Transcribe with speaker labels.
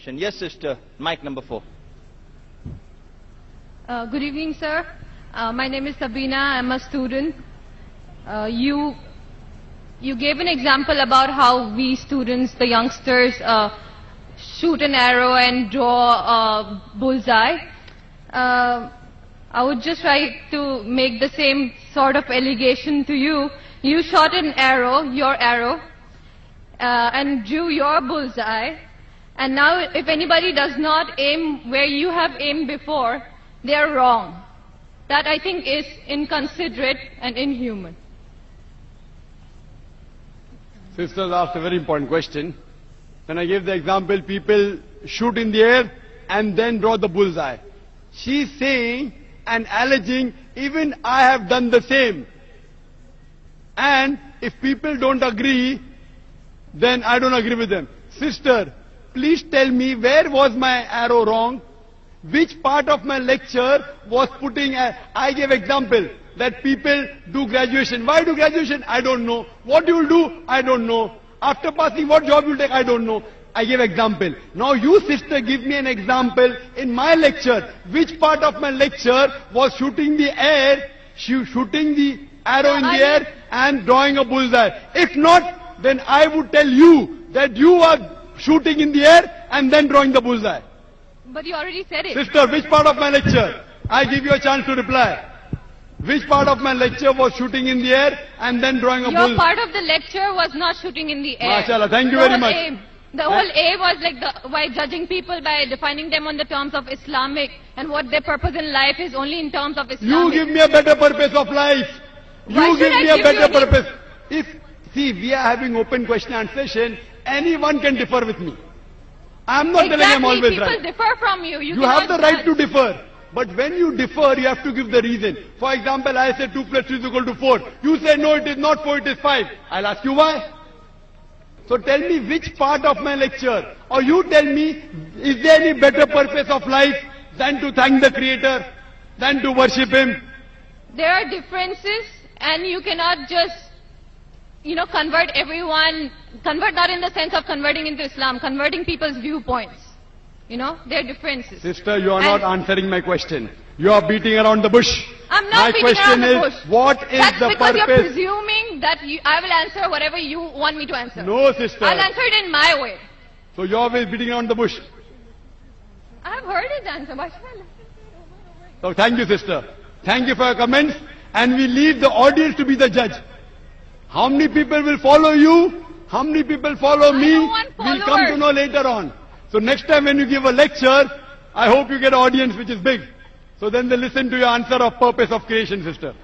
Speaker 1: Yes, sister. Mic number 4.
Speaker 2: Good evening, sir. My name is Sabina. I'm a student. You gave an example about how we students, the youngsters, shoot an arrow and draw a bullseye. I would just try to make the same sort of allegation to you. You shot an arrow, your arrow, and drew your bullseye. And now if anybody does not aim where you have aimed before, they are wrong. That I think is inconsiderate and inhuman.
Speaker 3: Sisters asked a very important question. When I gave the example, people shoot in the air and then draw the bullseye. She's saying and alleging, even I have done the same. And if people don't agree, then I don't agree with them. Sister, please tell me, where was my arrow wrong? Which part of my lecture was putting I gave example that people do graduation. Why do graduation? I don't know. What you will do? I don't know. After passing, what job you will take? I don't know. I gave example. Now you, sister, give me an example in my lecture. Which part of my lecture was shooting the air, shooting the arrow in the air and drawing a bullseye? If not, then I would tell you that you are shooting in the air and then drawing the bullseye.
Speaker 2: But you already said it.
Speaker 3: Sister, which part of my lecture? I give you a chance to reply. Which part of my lecture was shooting in the air and then drawing a bullseye?
Speaker 2: Your part of the lecture was not shooting in the air.
Speaker 3: MashaAllah, thank you very much.
Speaker 2: The whole aim was like by judging people, by defining them on the terms of Islamic and what their purpose in life is only in terms of Islamic.
Speaker 3: You give me a better purpose of life. You give me a better purpose. See, we are having open question and session. Anyone can differ with me. I'm not telling I'm always right.
Speaker 2: People differ from you.
Speaker 3: You have the right to differ. But when you differ, you have to give the reason. For example, I say 2 plus 2 is equal to 4. You say no, it is not 4, it is 5. I'll ask you why. So tell me which part of my lecture, or you tell me, is there any better purpose of life than to thank the Creator, than to worship Him?
Speaker 2: There are differences, and you cannot just, convert everyone, convert not in the sense of converting into Islam, converting people's viewpoints. There are differences.
Speaker 3: Sister, you are not answering my question. You are beating around the bush.
Speaker 2: I'm not beating around the bush.
Speaker 3: What is the purpose?
Speaker 2: That's because you're presuming that I will answer whatever you want me to answer.
Speaker 3: No, sister.
Speaker 2: I'll answer it in my way.
Speaker 3: So you're always beating around the bush.
Speaker 2: I've heard his answer. Why should I?
Speaker 3: So thank you, sister. Thank you for your comments. And we leave the audience to be the judge. How many people will follow you? How many people follow me? We'll come to know later on. So next time when you give a lecture, I hope you get an audience which is big. So then they listen to your answer of purpose of creation, sister.